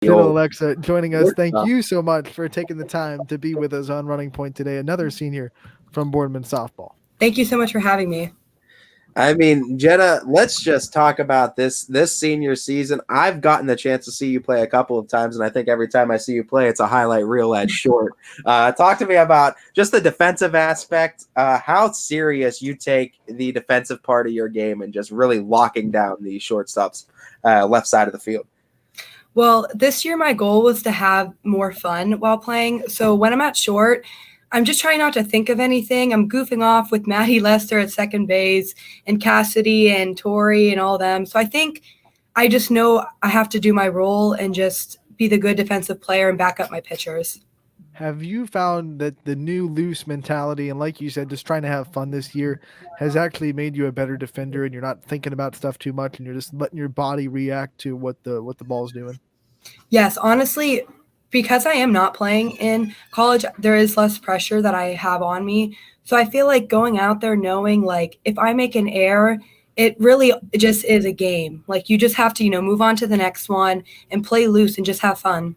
Jenna old Olexa joining us. work Thank stuff. you so much for taking the time to be with us on Running Point today. Another senior from Boardman Softball. Thank you so much for having me. I mean, Jenna, let's just talk about this senior season. I've gotten the chance to see you play a couple of times, and I think every time I see you play, it's a highlight reel at short. Talk to me about just the defensive aspect, how serious you take the defensive part of your game and just really locking down the shortstops left side of the field. Well, this year my goal was to have more fun while playing. So when I'm at short, I'm just trying not to think of anything. I'm goofing off with Maddie Lester at second base and Cassidy and Tori and all them. So I think I just know I have to do my role and just be the good defensive player and back up my pitchers. Have you found that the new loose mentality and, like you said, just trying to have fun this year has actually made you a better defender, and you're not thinking about stuff too much and you're just letting your body react to what the ball's doing? Yes, honestly, because I am not playing in college, there is less pressure that I have on me. So I feel like going out there knowing like if I make an error, it really just is a game. Like you just have to, move on to the next one and play loose and just have fun.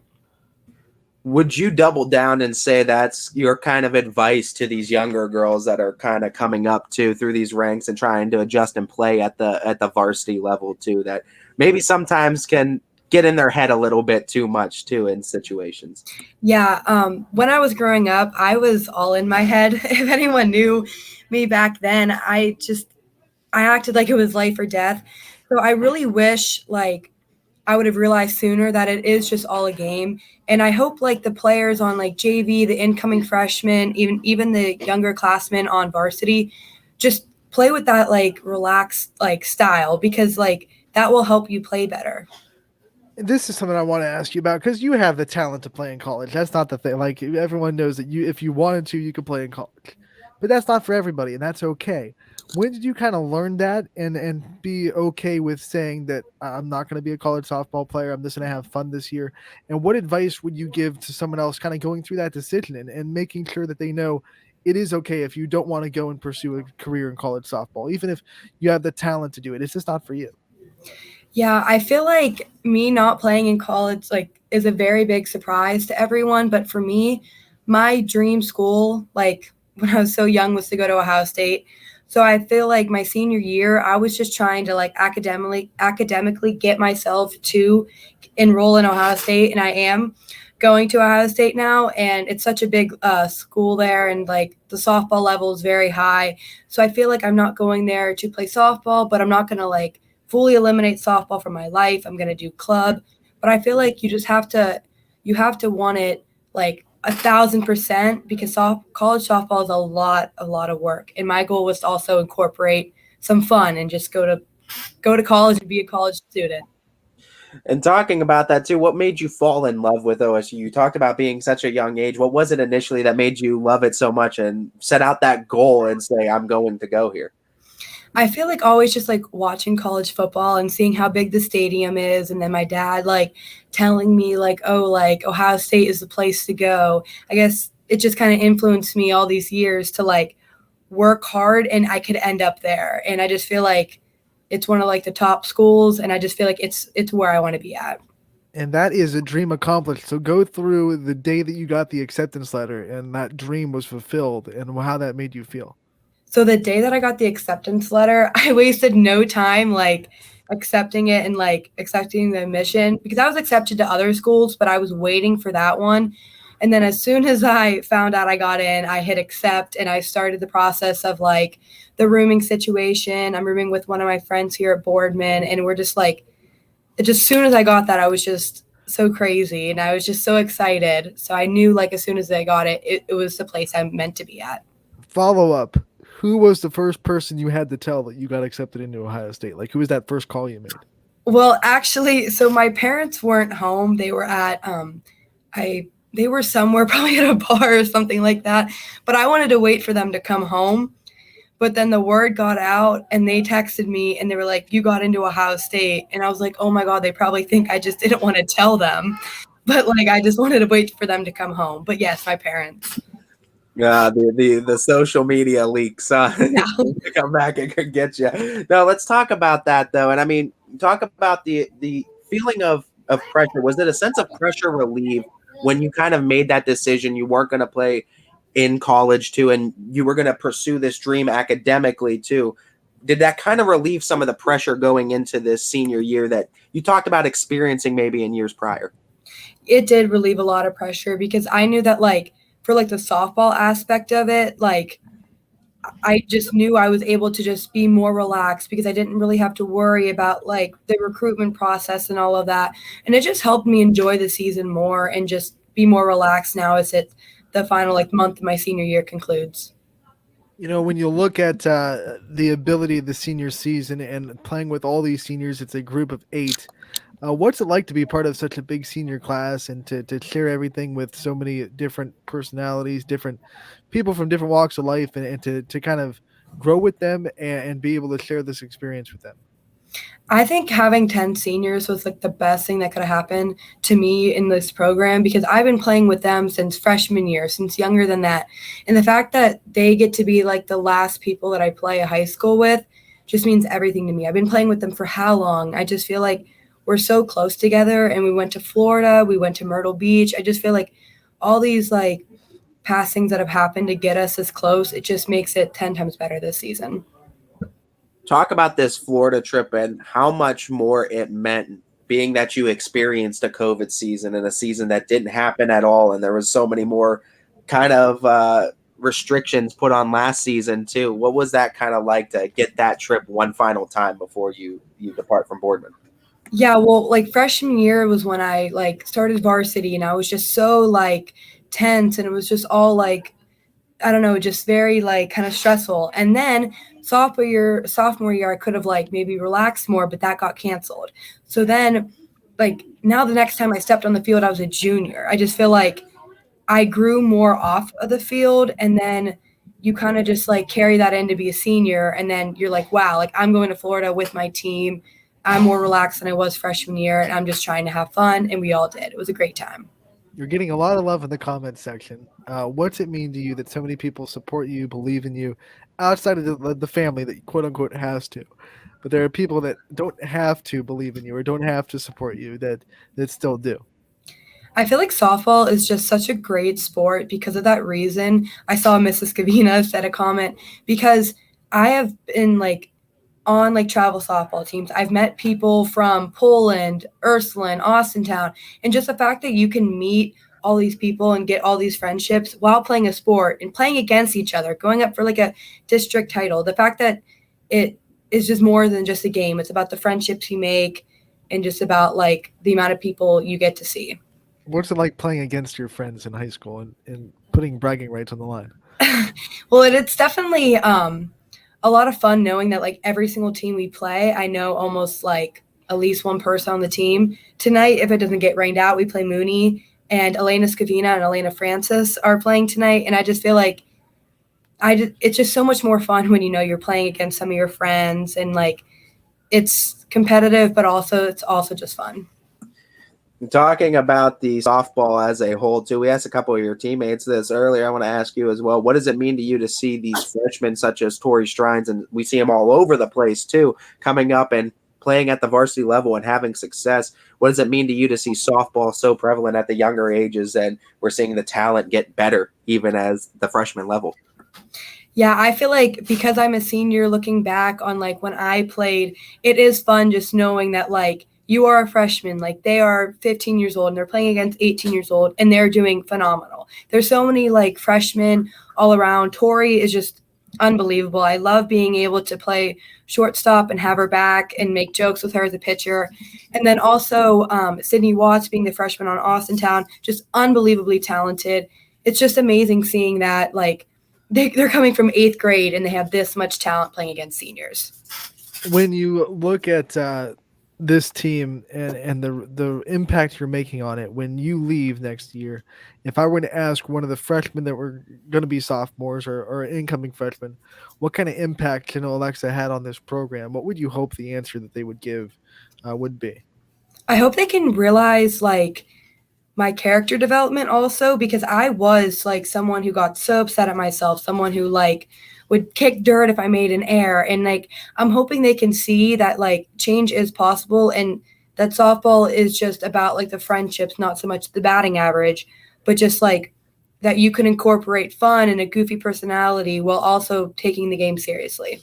Would you double down and say that's your kind of advice to these younger girls that are kind of coming up too through these ranks and trying to adjust and play at the varsity level too, that maybe sometimes can get in their head a little bit too much too in situations? Yeah, when I was growing up, I was all in my head. If anyone knew me back then, I acted like it was life or death. So I really wish like I would have realized sooner that it is just all a game. And I hope like the players on like JV, the incoming freshmen, even the younger classmen on varsity, just play with that like relaxed like style because like that will help you play better. This is something I want to ask you about because you have the talent to play in college. That's not the thing. Like everyone knows that if you wanted to, you could play in college, but that's not for everybody, and that's okay. When did you kind of learn that and be okay with saying that I'm not going to be a college softball player? I'm just going to have fun this year. And what advice would you give to someone else kind of going through that decision and making sure that they know it is okay if you don't want to go and pursue a career in college softball, even if you have the talent to do it? It's just not for you. Yeah, I feel like me not playing in college like is a very big surprise to everyone, but for me, my dream school like when I was so young was to go to Ohio State. So I feel like my senior year, I was just trying to like academically get myself to enroll in Ohio State, and I am going to Ohio State now, and it's such a big school there, and like the softball level is very high. So I feel like I'm not going there to play softball, but I'm not gonna like fully eliminate softball from my life. I'm going to do club, but I feel like you have to want it like 1,000% because college softball is a lot of work. And my goal was to also incorporate some fun and just go to college and be a college student. And talking about that too, what made you fall in love with OSU? You talked about being such a young age. What was it initially that made you love it so much and set out that goal and say, I'm going to go here? I feel like always just like watching college football and seeing how big the stadium is, and then my dad like telling me like, oh, like Ohio State is the place to go. I guess it just kind of influenced me all these years to like work hard and I could end up there. And I just feel like it's one of like the top schools, and I just feel like it's where I want to be at. And that is a dream accomplished. So go through the day that you got the acceptance letter and that dream was fulfilled and how that made you feel. So the day that I got the acceptance letter, I wasted no time like accepting it and like accepting the admission because I was accepted to other schools, but I was waiting for that one. And then as soon as I found out I got in, I hit accept and I started the process of like the rooming situation. I'm rooming with one of my friends here at Boardman, and we're just like, just as soon as I got that, I was just so crazy and I was just so excited. So I knew like as soon as I got it, it was the place I'm meant to be at. Follow up. Who was the first person you had to tell that you got accepted into Ohio State? Like, who was that first call you made? Well, actually, so my parents weren't home. They were at they were somewhere probably at a bar or something like that. But I wanted to wait for them to come home. But then the word got out and they texted me and they were like, "You got into Ohio State." And I was like, "Oh my God, they probably think I just didn't want to tell them." But like I just wanted to wait for them to come home. But yes, my parents. The social media leaks Yeah. come back and could get you. No, let's talk about that though. And I mean, talk about the feeling of of pressure? Was it a sense of pressure relief when you kind of made that decision you weren't going to play in college too, and you were going to pursue this dream academically too? Did that kind of relieve some of the pressure going into this senior year that you talked about experiencing maybe in years prior? It did relieve a lot of pressure because I knew that like for like the softball aspect of it, like I just knew I was able to just be more relaxed because I didn't really have to worry about like the recruitment process and all of that. And it just helped me enjoy the season more and just be more relaxed now as the final like month of my senior year concludes. When you look at the ability of the senior season and playing with all these seniors, it's a group of 8. What's it like to be part of such a big senior class and to share everything with so many different personalities, different people from different walks of life, and to kind of grow with them and be able to share this experience with them? I think having 10 seniors was like the best thing that could have happened to me in this program because I've been playing with them since freshman year, since younger than that. And the fact that they get to be like the last people that I play a high school with just means everything to me. I've been playing with them for how long? I just feel like we're so close together, and we went to Florida, we went to Myrtle Beach. I just feel like all these like passings that have happened to get us this close, it just makes it 10 times better this season. Talk about this Florida trip and how much more it meant, being that you experienced a COVID season and a season that didn't happen at all. And there was so many more kind of restrictions put on last season too. What was that kind of like to get that trip one final time before you depart from Boardman? Yeah, well, like freshman year was when I like started varsity, and I was just so like tense, and it was just all like I don't know, just very like kind of stressful. And then sophomore year, I could have like maybe relaxed more, but that got canceled. So then, like now, the next time I stepped on the field, I was a junior. I just feel like I grew more off of the field, and then you kind of just like carry that in to be a senior, and then you're like, wow, like I'm going to Florida with my team. I'm more relaxed than I was freshman year, and I'm just trying to have fun, and we all did. It was a great time. You're getting a lot of love in the comments section. What's it mean to you that so many people support you, believe in you, outside of the family that quote unquote has to? But there are people that don't have to believe in you or don't have to support you that still do. I feel like softball is just such a great sport because of that reason. I saw Mrs. Kavina said a comment because I have been like on like travel softball teams. I've met people from Poland, Ursuline, Austintown, and just the fact that you can meet all these people and get all these friendships while playing a sport and playing against each other, going up for like a district title. The fact that it is just more than just a game. It's about the friendships you make and just about like the amount of people you get to see. What's it like playing against your friends in high school and putting bragging rights on the line? Well, it's definitely a lot of fun knowing that like every single team we play, I know almost like at least one person on the team. Tonight, if it doesn't get rained out, we play Mooney, and Elena Scavina and Elena Francis are playing tonight. And I just feel like it's just so much more fun when you know you're playing against some of your friends, and like it's competitive, but also it's also just fun. Talking about the softball as a whole, too, we asked a couple of your teammates this earlier. I want to ask you as well. What does it mean to you to see these freshmen such as Tori Strines, and we see them all over the place, too, coming up and playing at the varsity level and having success? What does it mean to you to see softball so prevalent at the younger ages, and we're seeing the talent get better even as the freshman level? Yeah, I feel like because I'm a senior looking back on like when I played, it is fun just knowing that like you are a freshman, like they are 15 years old and they're playing against 18 years old and they're doing phenomenal. There's so many like freshmen all around. Tori is just unbelievable. I love being able to play shortstop and have her back and make jokes with her as a pitcher. And then also Sydney Watts being the freshman on Austintown, just unbelievably talented. It's just amazing seeing that like they're coming from 8th grade and they have this much talent playing against seniors. When you look at this team and the impact you're making on it, when you leave next year, if I were to ask one of the freshmen that were going to be sophomores or incoming freshmen, what kind of impact Jenna Olexa had on this program, what would you hope the answer that they would give would be? I hope they can realize like my character development also, because I was like someone who got so upset at myself, someone who like would kick dirt if I made an error. And like, I'm hoping they can see that like change is possible and that softball is just about like the friendships, not so much the batting average, but just like that you can incorporate fun and a goofy personality while also taking the game seriously.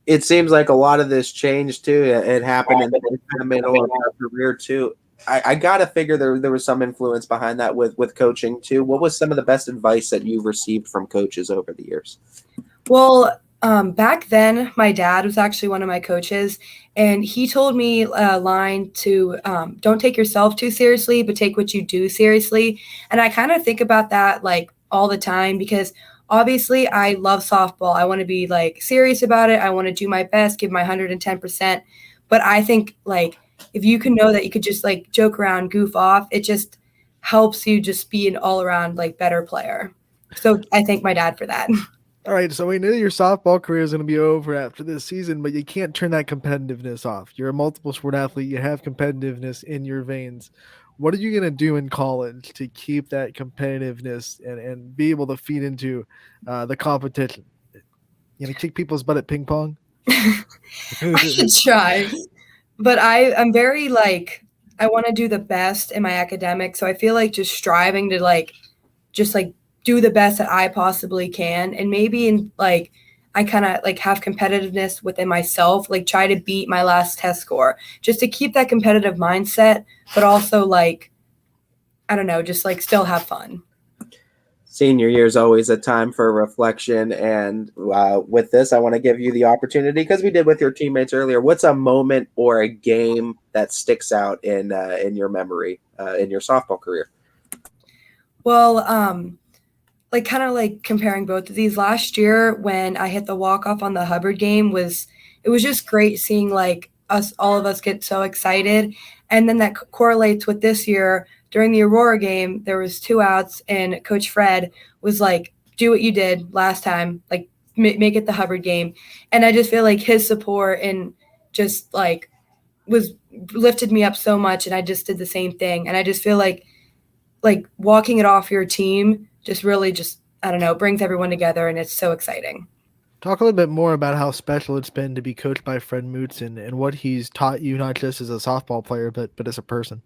It seems like a lot of this changed too. It happened in the middle of your career too. I gotta figure there was some influence behind that with coaching too. What was some of the best advice that you've received from coaches over the years? Well, back then, my dad was actually one of my coaches, and he told me a line to don't take yourself too seriously, but take what you do seriously. And I kind of think about that like all the time because obviously I love softball. I want to be like serious about it. I want to do my best, give my 110%. But I think like if you can know that you could just like joke around, goof off, it just helps you just be an all around like better player. So I thank my dad for that. All right, so we know your softball career is going to be over after this season, but you can't turn that competitiveness off. You're a multiple sport athlete. You have competitiveness in your veins. What are you going to do in college to keep that competitiveness and be able to feed into the competition? You going to kick people's butt at ping pong? I should try. But I'm very like I want to do the best in my academics. So I feel like just striving to like just like do the best that I possibly can. And maybe in like I kind of like have competitiveness within myself, like try to beat my last test score just to keep that competitive mindset, but also like I don't know, just like still have fun. Senior year is always a time for reflection, and with this, I want to give you the opportunity because we did with your teammates earlier. What's a moment or a game that sticks out in your memory in your softball career? Well, like kind of like comparing both of these last year when I hit the walk-off on the Hubbard game it was just great seeing like all of us get so excited. And then that correlates with this year during the Aurora game, there was 2 outs and Coach Fred was like, do what you did last time, like make it the Hubbard game. And I just feel like his support and just like was lifted me up so much. And I just did the same thing. And I just feel like walking it off your team just really just, I don't know, brings everyone together and it's so exciting. Talk a little bit more about how special it's been to be coached by Fred Moots and what he's taught you, not just as a softball player, but as a person.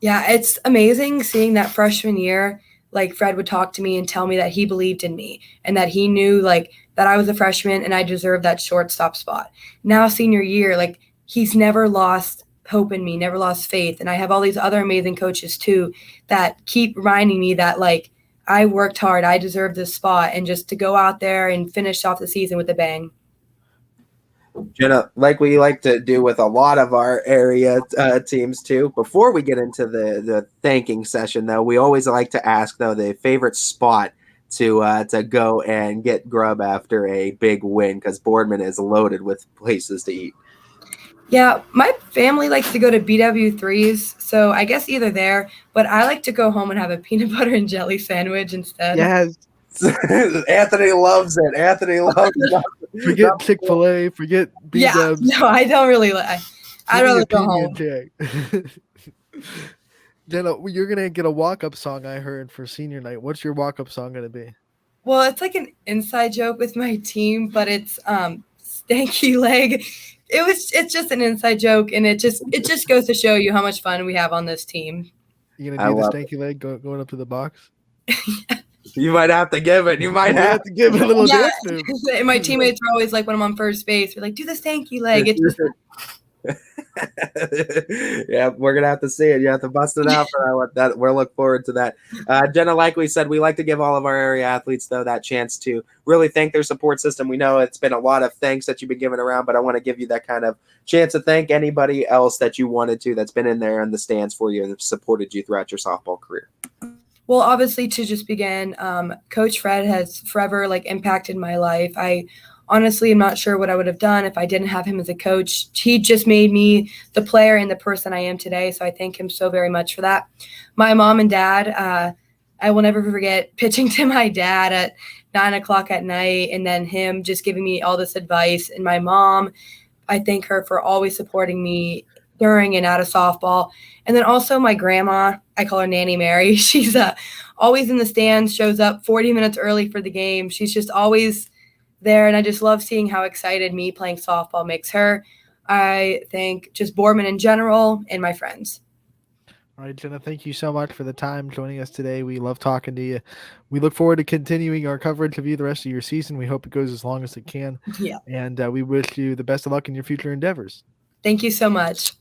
Yeah, it's amazing seeing that freshman year, like Fred would talk to me and tell me that he believed in me and that he knew like that I was a freshman and I deserved that shortstop spot. Now senior year, like he's never lost hope in me, never lost faith. And I have all these other amazing coaches too that keep reminding me that like I worked hard, I deserve this spot, and just to go out there and finish off the season with a bang. Jenna, like we like to do with a lot of our area teams too, before we get into the thanking session, though, we always like to ask, though, the favorite spot to go and get grub after a big win, because Boardman is loaded with places to eat. Yeah, my family likes to go to BW3s, so I guess either there, but I like to go home and have a peanut butter and jelly sandwich instead. Yes. Anthony loves it. Anthony loves it. Forget Chick-fil-A, forget B-dubs. Yeah, no, I don't really like. I'd rather go home. Jenna, you're going to get a walk-up song, I heard, for senior night. What's your walk-up song going to be? Well, it's like an inside joke with my team, but it's stanky leg. It's just an inside joke, and it just goes to show you how much fun we have on this team. You gonna do the stanky leg going up to the box? You might have to give it. You might have to give it a little dance move. And my teammates are always like, when I'm on first base, they're like, do the stanky leg. It's just yeah, we're gonna have to see it. You have to bust it out for that. We'll look forward to that. Jenna, like we said, we like to give all of our area athletes, though, that chance to really thank their support system. We know it's been a lot of thanks that you've been giving around, but I want to give you that kind of chance to thank anybody else that you wanted to, that's been in there in the stands for you and supported you throughout your softball career. Well, obviously, to just begin, Coach Fred has forever impacted my life. I honestly am not sure what I would have done if I didn't have him as a coach. He just made me the player and the person I am today, so I thank him so very much for that. My mom and dad, I will never forget pitching to my dad at 9 o'clock at night and then him just giving me all this advice. And my mom, I thank her for always supporting me during and out of softball. And then also my grandma, I call her Nanny Mary. She's always in the stands, shows up 40 minutes early for the game. She's just always there, and I just love seeing how excited me playing softball makes her. I thank just Boardman in general and my friends. All right, Jenna, thank you so much for the time joining us today. We love talking to you. We look forward to continuing our coverage of you the rest of your season. We hope it goes as long as it can. Yeah. And we wish you the best of luck in your future endeavors. Thank you so much.